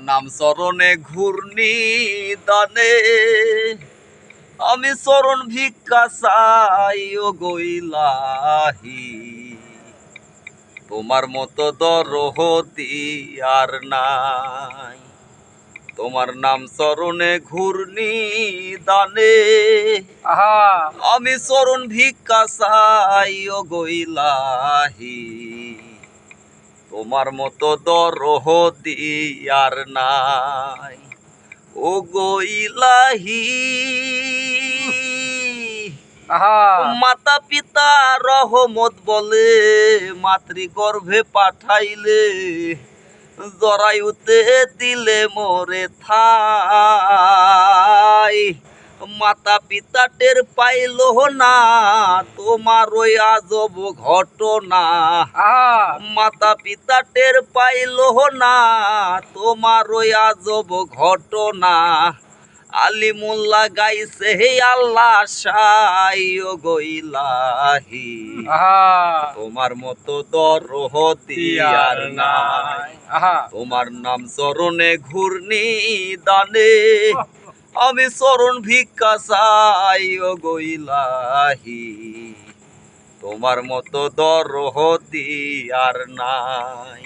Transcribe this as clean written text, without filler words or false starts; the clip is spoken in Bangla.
নাম চরণে ঘূর্ণি দানে আমি চরণ ভিক্ষা চাই ও গইলাহি তোমার মতো দরহতি আর নাই তোমার নাম চরণে ঘূর্ণি দানে আমি চরণ ভিক্ষা চাই ও গইলাহি তোমার মতো দরহতি আর নাই ও গইলাহি মাতা পিতা রহমত বলে মাতৃগর্ভে পাঠাইলে জরায়ুতে দিলে মোরে থাই মাতা পিতা টের পাইল না তোমার ওই আজব ঘটনা মাতা পিতা টের পাইল না তোমার ওই আজব ঘটনা আলিমুল্লাহ গাইছে হে আল্লাহ সাই ও গইলাহি তোমার মতো দরহতি আর নাই তোমার নাম চরণে ঘূর্ণি দানে আমি চরণ ভিক্ষা চাই ও গইলাহি তোমার মতো দরহতি আর নাই।